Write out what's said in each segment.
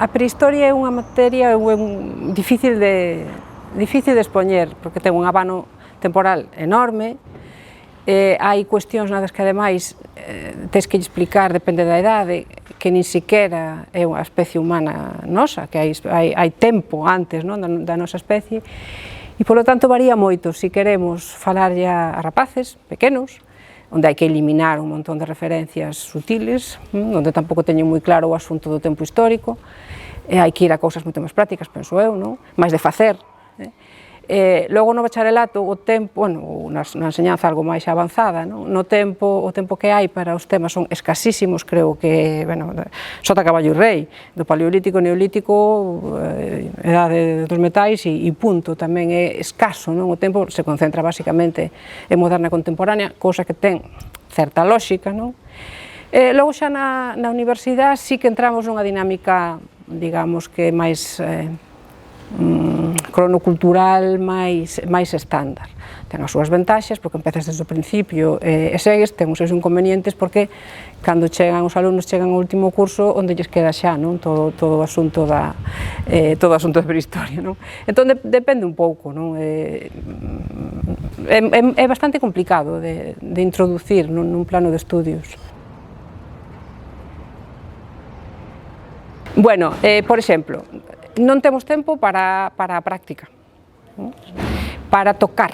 A prehistoria é unha materia difícil de expoñer, porque ten un abano temporal enorme, hai cuestións nas que ademais tens que explicar, depende da idade, que nin sequera é unha especie humana nosa, que hai tempo antes da nosa especie, e polo tanto varía moito se queremos falarlle a rapaces pequenos, onde hai que eliminar un montón de referencias sutiles, onde tampouco teñen moi claro o asunto do tempo histórico, hai que ir a cousas moito máis prácticas, penso eu, máis de facer. Logo no bacharelato, o tempo, na enseñanza algo máis avanzada, o tempo que hai para os temas son escasísimos, creo que, Sota, Caballo e Rei, do Paleolítico, Neolítico, Edade dos Metais e punto, tamén é escaso, o tempo se concentra basicamente en moderna e contemporánea, cousa que ten certa lógica, Logo xa na universidade sí que entramos nunha dinámica, digamos que máis cronocultural, máis estándar. Ten as súas ventaxas porque empezas desde o principio e segues, ten os seus inconvenientes porque cando os alumnos chegan ao último curso onde lles queda xa todo o asunto de prehistoria. Entón depende un pouco, é bastante complicado de introducir nun plano de estudios. Bueno, por exemplo, non temos tempo para a práctica, para tocar,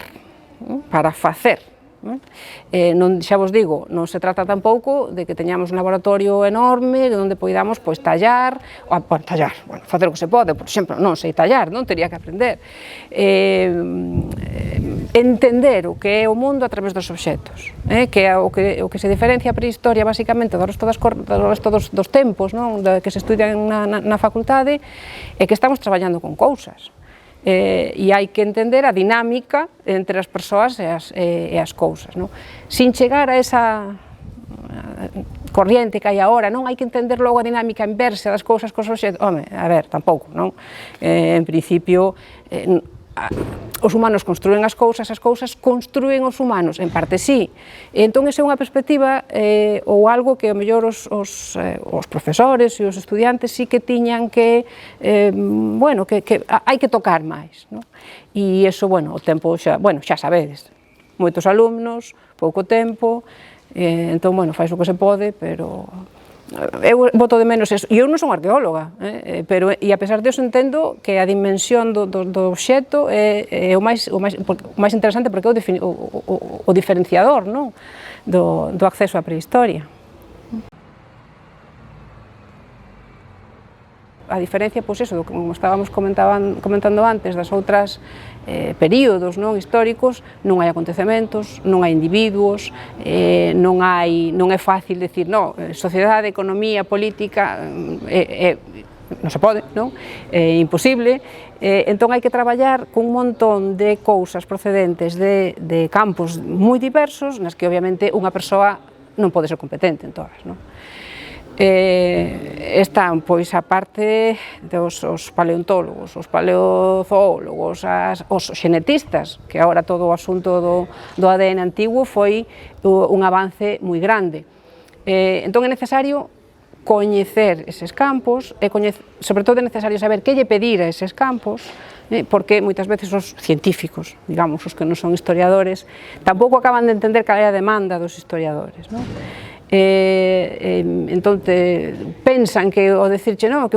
para facer. Xa vos digo, non se trata tampouco de que teñamos un laboratorio enorme onde poidamos tallar, facer o que se pode, por exemplo, non sei tallar, non teria que aprender. Entender o que é o mundo a través dos obxectos, que é o que se diferencia a prehistoria basicamente do resto dos tempos que se estudian na facultade, é que estamos traballando con cousas. E hai que entender a dinámica entre as persoas e as cousas. Sin chegar a esa corriente que hai agora, hai que entender logo a dinámica inversa das cousas cos obxectos. Tampouco. En principio, os humanos construen as cousas construen os humanos, en parte sí. Entón, esa é unha perspectiva ou algo que, ao mellor, os profesores e os estudiantes sí que tiñan que hai que tocar máis. E iso, o tempo xa sabedes, moitos alumnos, pouco tempo, entón, fais o que se pode, pero eu boto de menos eso. E eu non son arqueóloga, e a pesar disso entendo que a dimensión do obxecto é o máis interesante porque é o diferenciador do acceso á prehistoria. A diferencia, como estábamos comentando antes, das outras períodos históricos, non hai acontecementos, non hai individuos, non é fácil dicir, sociedade, economía, política, non se pode, é imposible, entón hai que traballar con un montón de cousas procedentes de campos moi diversos, nas que obviamente unha persoa non pode ser competente en todas. Están, a parte dos paleontólogos, os paleozoólogos, os xenetistas, que agora todo o asunto do ADN antigo foi un avance moi grande. Entón é necesario coñecer eses campos e, sobre todo, é necesario saber que lle pedir a eses campos, porque moitas veces os científicos, digamos, os que non son historiadores, tampouco acaban de entender cal é a demanda dos historiadores. Entón pensan que o decirche que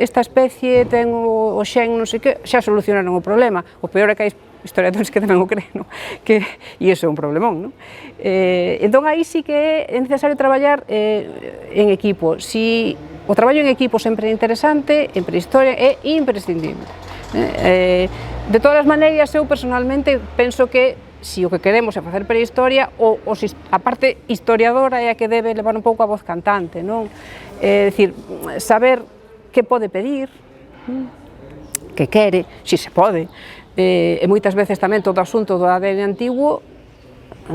esta especie ten o xen non sei que, xa solucionaron o problema. O peor é que hai historiadores que tamén o creen, e iso é un problemón. Entón aí sí que é necesario traballar en equipo. O traballo en equipo sempre é interesante, en prehistoria é imprescindible. De todas as maneiras, eu personalmente penso que se o que queremos é facer prehistoria, a parte historiadora é a que debe levar un pouco a voz cantante, é dicir, saber que pode pedir, que quere, se se pode, e moitas veces tamén todo o asunto do ADN antigo,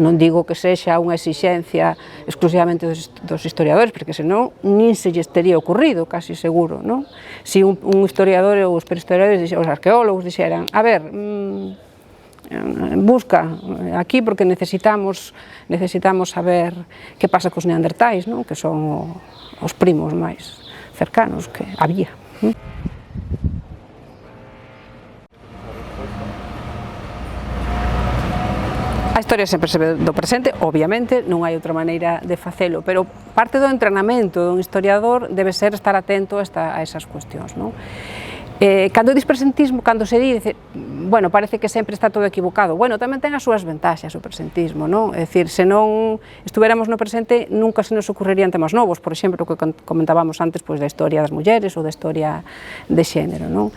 non digo que sexa unha exixencia exclusivamente dos historiadores, porque senón nin se lles tería ocurrido, casi seguro, se un historiador ou os prehistoriadores, os arqueólogos dixeran, a ver, busca aquí porque necesitamos saber que pasa cos neandertais, que son os primos máis cercanos que había. historia sempre se ve do presente, obviamente, non hai outra maneira de facelo, pero parte do entrenamento dun historiador debe ser estar atento a esas cuestións, non? Cando dis presentismo, cando se dice, bueno, parece que sempre está todo equivocado, bueno, tamén ten as súas ventaxas o presentismo, non? É dicir, se non estuveramos no presente, nunca se nos ocurrirían temas novos, por exemplo, o que comentábamos antes, pois, da historia das mulleres ou da historia de xénero, non?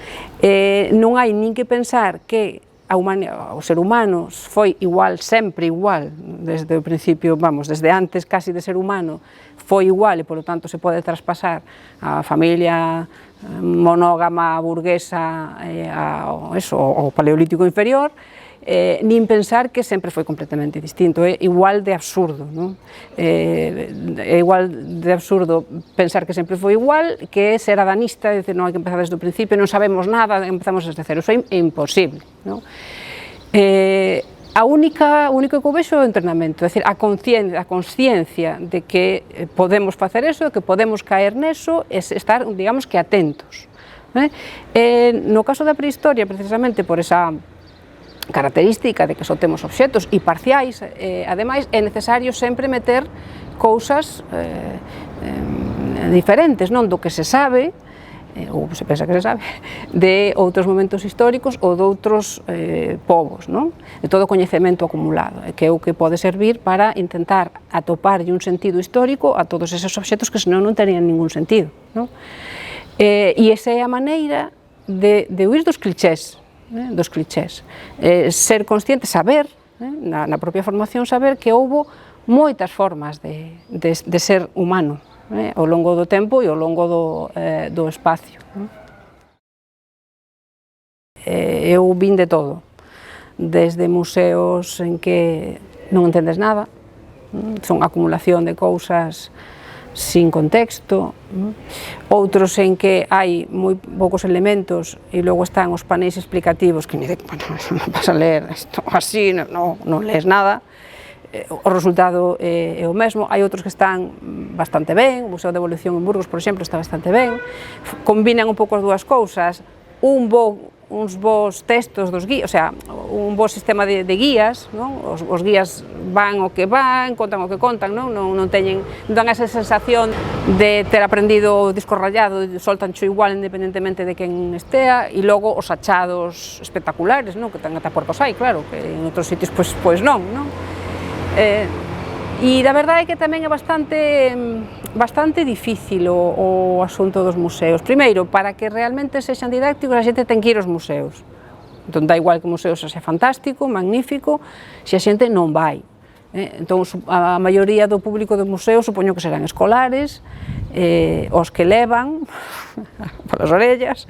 Non hai nin que pensar que o ser humano foi igual, sempre igual, desde o principio, vamos, desde antes casi de ser humano, foi igual e, polo tanto, se pode traspasar a familia monógama, burguesa, ao paleolítico inferior, nin pensar que sempre foi completamente distinto, é igual de absurdo, non? É igual de absurdo pensar que sempre foi igual, que é ser adanista, é dicir, non hai que empezar desde o principio, non sabemos nada, empezamos desde cero, iso é imposible, non? O único que eu vexo é o entrenamento, é dicir, a consciencia de que podemos facer eso, de que podemos caer neso, e estar, digamos que, atentos. No caso da prehistoria, precisamente por esa característica de que só temos obxectos e parciais, ademais, é necesario sempre meter cousas diferentes, non, do que se sabe, ou se pensa que se sabe, de outros momentos históricos ou de outros povos, non? De todo o coñecemento acumulado, que é o que pode servir para intentar atoparlle un sentido histórico a todos eses obxectos que senón non terían ningún sentido, non? E esa é a maneira de huir dos clichés, ser consciente, saber, na propia formación, saber que houbo moitas formas de ser humano ao longo do tempo e ao longo do espacio. Eu vin de todo, desde museos en que non entendes nada, son acumulación de cousas sin contexto, outros en que hai moi poucos elementos e logo están os paneis explicativos que non vas a ler isto así, non lees nada, o resultado é o mesmo. Hai outros que están bastante ben, o Museo de Evolución en Burgos, por exemplo, está bastante ben, combinan un pouco as dúas cousas, uns bons textos dos guías, o sea, un bo sistema de guías, non? Os guías van o que van, contan o que contan, non dan esa sensación de ter aprendido o disco rayado, soltancho igual independentemente de quen estea, e logo os achados espectaculares, non? Que ten ata porcos hai, claro, que en outros sitios pois non? E da verdade é que tamén é bastante difícil o asunto dos museos. Primeiro, para que realmente sexan didácticos, a xente ten que ir aos museos. Entón, dá igual que o museo sexa fantástico, magnífico, se a xente non vai. Entón, a maioría do público do museo supoño que serán escolares, os que levan polas orellas,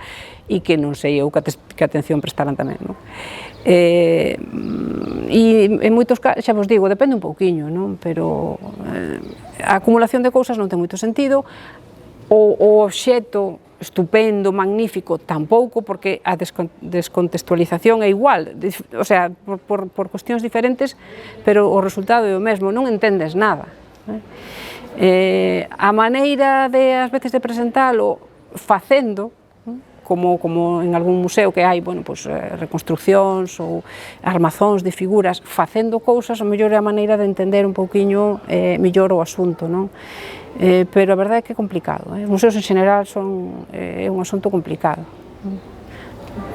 e que non sei eu que atención prestarán tamén, non? E en moitos casos, xa vos digo, depende un pouquiño, non? Pero a acumulación de cousas non ten moito sentido, o obxecto estupendo, magnífico, tampouco, porque a descontextualización é igual, o sea, por cuestións diferentes, pero o resultado é o mesmo, non entendes nada. A maneira ás veces de presentalo facendo, como en algún museo que hai, bueno, pois, reconstruccións ou armazóns de figuras, facendo cousas, a mellor é a maneira de entender un pouquiño mellor o asunto, non? Pero a verdade é que é complicado, os museos en general é un asunto complicado.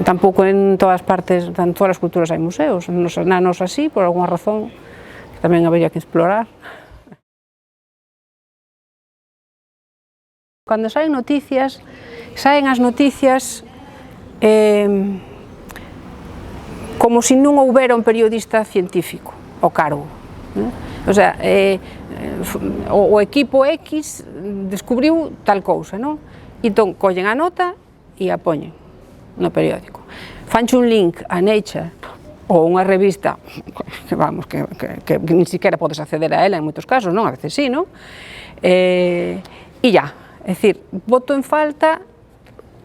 Tampouco en todas partes, en todas as culturas hai museos, na nosa así, por alguna razón, que tamén habería que explorar. Cando saen as noticias como se non houbera un periodista científico ao cargo. O sea, o equipo X descubriu tal cousa, non? Entón, collen a nota e a poñen no periódico. Fanche un link a Nature ou unha revista que, vamos, que nin siquiera podes acceder a ela en moitos casos, non? A veces sí, non? E ya. É dicir, boto en falta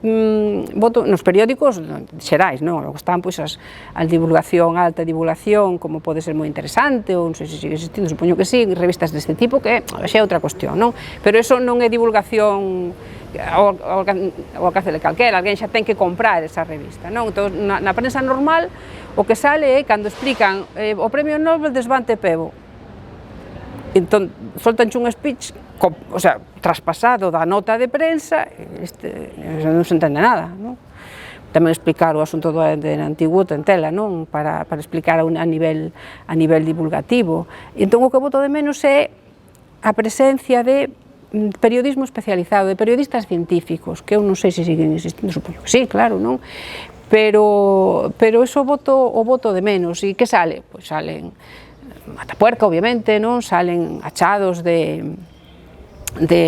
voto nos periódicos xerais, non? Logo están pois a divulgación, a alta divulgación, como pode ser moi interesante, ou non sei se sigue existindo, supoño que sí, revistas deste tipo, que xa é outra cuestión, non? Pero eso non é divulgación ao alcance de calquera, alguén xa ten que comprar esa revista, non? Entón, na prensa normal, o que sale é cando explican o premio Nobel de Svante Pääbo. Entón, soltanche un speech, o sea, traspasado da nota de prensa, non se entende nada, non? Tamén explicar o asunto do antigo Tentela, non? Para explicar a nivel divulgativo. Entón, o que boto de menos é a presencia de periodismo especializado, de periodistas científicos, que eu non sei se siguen existindo, supoño que sí, claro, non? Pero eso o boto de menos. E que sale? Pois salen matapuerca, obviamente, non? Salen achados de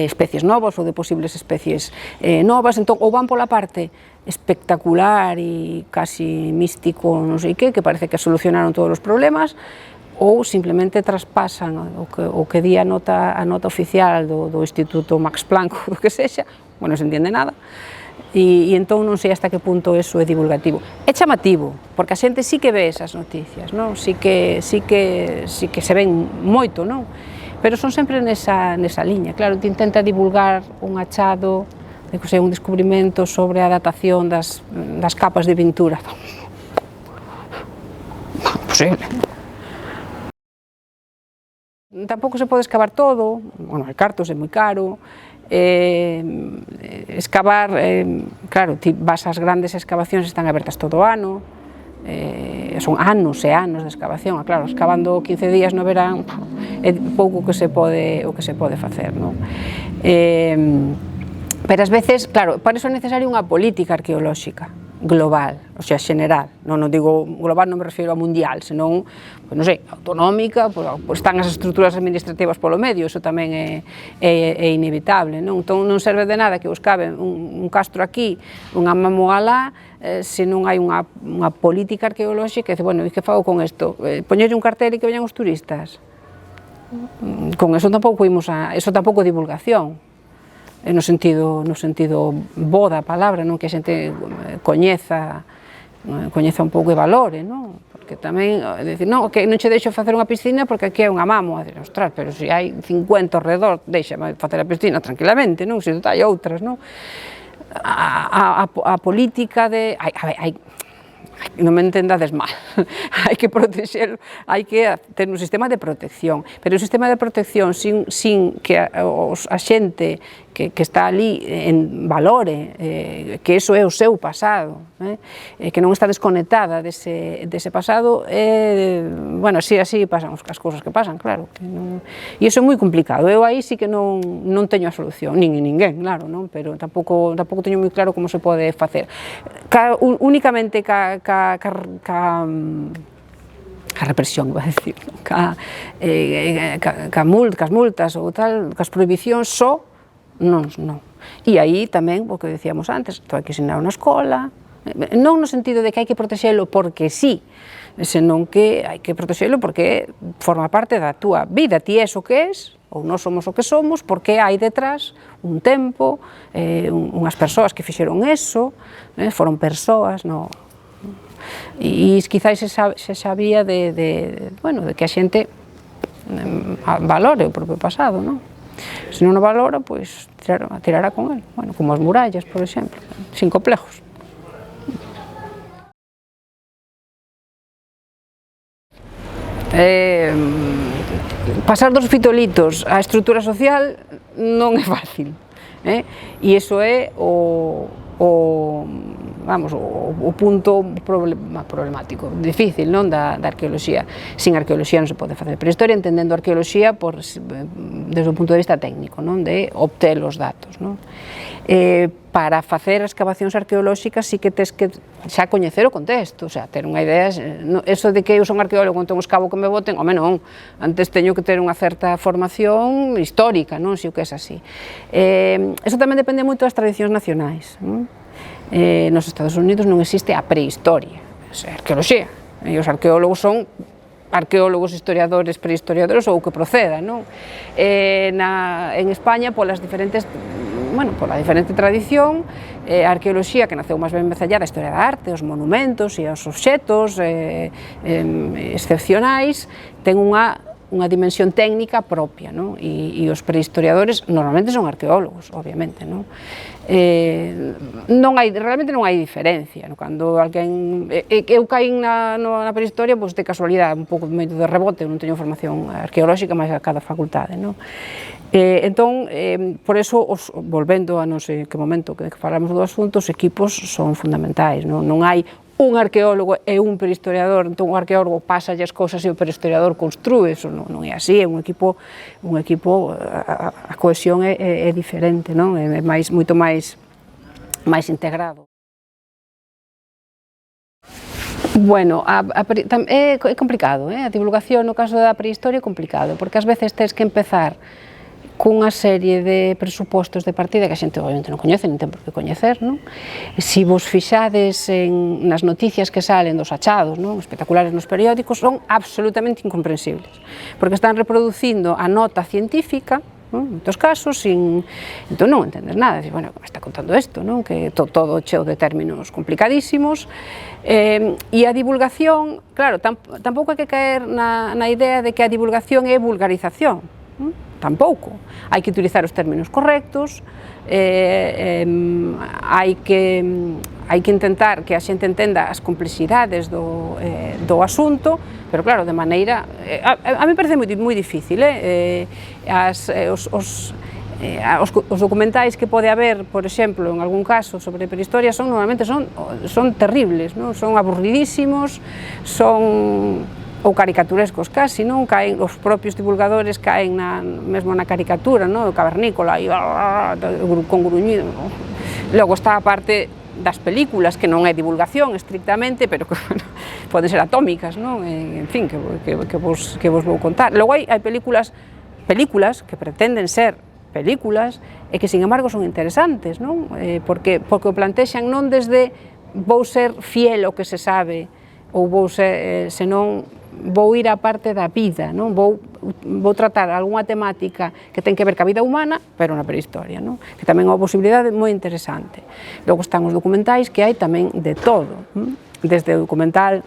especies novas ou de posibles especies novas, entón, ou van pola parte espectacular e casi místico, non sei que parece que solucionaron todos os problemas, ou simplemente traspasan o que di a nota oficial do Instituto Max Planck, o que sexa, non se entiende nada, e entón non sei hasta que punto eso é divulgativo. É chamativo, porque a xente sí que ve esas noticias, non? Sí que se ven moito, non? Pero son sempre nesa liña. Claro, te intenta divulgar un achado, un descubrimento sobre a datación das capas de pintura. Posible. Tampouco se pode excavar todo, bueno, hai cartos, é moi caro, excavar, claro, ti vas ás grandes excavacións, están abertas todo o ano, son anos e anos de excavación, claro, excavando 15 días no verán, é pouco o que se pode facer, non? Pero ás veces, claro, para iso é necesaria unha política arqueolóxica global, o sea, general, non digo global, non me refiro a mundial, senón, non sei, autonómica, están as estruturas administrativas polo medio, iso tamén é inevitable, non? Entón non serve de nada que os cabe un castro aquí, unha mamogalá, se non hai unha política arqueolóxica que dice, bueno, e que fago con isto? Poñerlle un cartel e que veñan os turistas? Con eso tampouco é divulgación, no sentido bo da palabra, non? Que a xente coñeza un pouco e valore, non? Porque tamén, dicir, non, que non che deixo facer unha piscina porque aquí é unha mamo, a decir, ostras, pero se hai 50 ao redor, deixame facer a piscina tranquilamente, non? Se hai outras, non? A política de... non me entendades mal, hai que protexelo, hai que ter un sistema de protección, pero un sistema de protección sin que a xente que está ali valore que eso é o seu pasado, que non está desconectada dese pasado, bueno, así pasan as cousas que pasan, claro, e iso é moi complicado. Eu aí sí que non teño a solución, nin ninguén, claro, pero tampouco teño moi claro como se pode facer. Únicamente ca represión, iba a decir, cas multas ou tal, cas prohibicións non. E aí tamén, o que decíamos antes, hai que ensinar na escola, non no sentido de que hai que protexelo porque sí, senón que hai que protexelo porque forma parte da túa vida, ti és o que és, ou nós somos o que somos, porque hai detrás un tempo, unhas persoas que fixeron eso, foron persoas, non... E quizáis se sabía de que a xente valore o propio pasado, non? Se non o valora, pois tirará con el, bueno, como as murallas, por exemplo, sin complejos. Pasar dos fitolitos á estrutura social non é fácil, e iso é o punto problemático, difícil, non, da arqueoloxía. Sin arqueoloxía non se pode facer prehistoria, entendendo a arqueoloxía desde o punto de vista técnico, non, de obter os datos, non? Para facer excavacións arqueolóxicas sí que tes que xa coñecer o contexto, o sea, ter unha idea, eso de que eu son arqueólogo, entón escavo que me boten, home, non, antes teño que ter unha certa formación histórica, non, se o que é así. Eso tamén depende moito das tradicións nacionais, non? Nos Estados Unidos non existe a prehistoria, é arqueoloxía, e os arqueólogos son arqueólogos, historiadores, prehistoriadores ou o que proceda, non? En España, polas diferentes bueno, pola diferente tradición, a arqueoloxía que naceu máis ben mezallada a historia da arte, os monumentos e os obxetos excepcionais, ten unha dimensión técnica propia, non? E os prehistoriadores normalmente son arqueólogos, obviamente, non? Realmente non hai diferencia, non? Cando alguén... Eu caín na prehistoria, pois de casualidade, un pouco medio de rebote, eu non teño formación arqueolóxica, máis a cada facultade, non? Entón, por eso, volvendo a non sei que momento que falamos do asunto, os equipos son fundamentais, non hai un arqueólogo e un prehistoriador, entón o arqueólogo pasa as cousas e o prehistoriador construe, eso non é así, é un equipo, a cohesión é diferente, non? É moito máis integrado. Bueno, é complicado, a divulgación no caso da prehistoria é complicado, porque ás veces tens que empezar cunha serie de presupostos de partida que a xente obviamente non coñece, nin ten por que coñecer, non? Se vos fixades nas noticias que salen dos achados, non? Espectaculares nos periódicos, son absolutamente incomprensibles, porque están reproducindo a nota científica, en moitos casos, entón non entendes nada, dices, bueno, como está contando isto, non? Que todo cheo de términos complicadísimos, e a divulgación, claro, tampouco hai que caer na idea de que a divulgación é vulgarización, tampouco, hai que utilizar os términos correctos, hai que intentar que a xente entenda as complexidades do asunto, pero claro, de maneira, a mí parece moi difícil, os documentais que pode haber, por exemplo, en algún caso sobre prehistoria, normalmente son terribles, son aburridísimos, son ou caricaturescos casi, non? Caen, os propios divulgadores caen mesmo na caricatura, non? O cavernícola, con gruñido. Logo está a parte das películas, que non é divulgación estrictamente, pero que poden ser atómicas, non? En fin, que vos vou contar. Logo hai películas que pretenden ser películas e que, sin embargo, son interesantes, non? Porque o plantexan non desde vou ser fiel ao que se sabe ou vou ser, senón vou ir á parte da vida, non? Vou tratar algunha temática que ten que ver ca vida humana, pero na prehistoria, non? Que tamén é unha posibilidade moi interesante. Logo están os documentais que hai tamén de todo, desde o documental,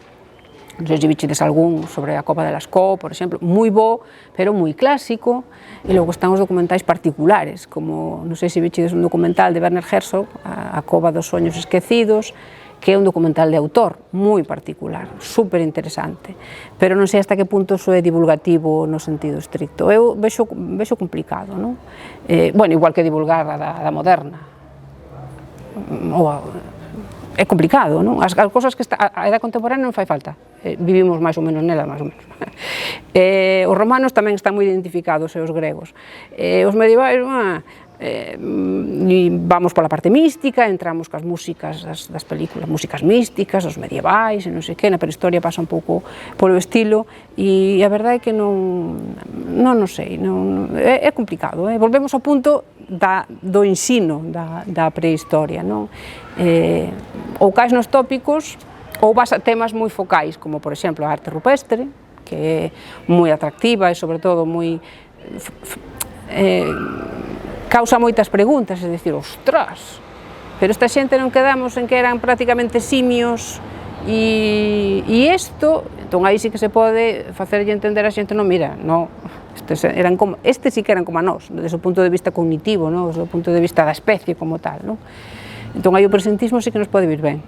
non sei se vichedes algún sobre a Cova de Lascaux, por exemplo, moi bo, pero moi clásico, e logo están os documentais particulares, como, non sei se vichedes un documental de Werner Herzog, a Cova dos Soños Esquecidos, que é un documental de autor moi particular, super interesante, pero non sei hasta que punto iso é divulgativo no sentido estricto. Eu vexo complicado, non? Bueno, igual que divulgar a da moderna. É complicado, non? As cousas que a edad contemporánea non fai falta, vivimos máis ou menos nela, máis ou menos. Os romanos tamén están moi identificados, e os gregos. Os medievais, vamos pola parte mística, entramos coas músicas das películas, músicas místicas, os medievais, e non sei que, na prehistoria pasa un pouco polo estilo, e a verdade é que non sei, é complicado, volvemos ao punto do ensino da prehistoria, non? Ou caes nos tópicos, ou vas a temas moi focais, como por exemplo a arte rupestre, que é moi atractiva e sobre todo moi... causa moitas preguntas, é dicir, ostras, pero esta xente non quedamos en que eran prácticamente simios e isto, entón aí sí que se pode facerlle entender a xente, non, mira, non, estes sí que eran como a nós, desde o punto de vista cognitivo, desde o punto de vista da especie como tal, non? Entón aí o presentismo sí que nos pode vir ben.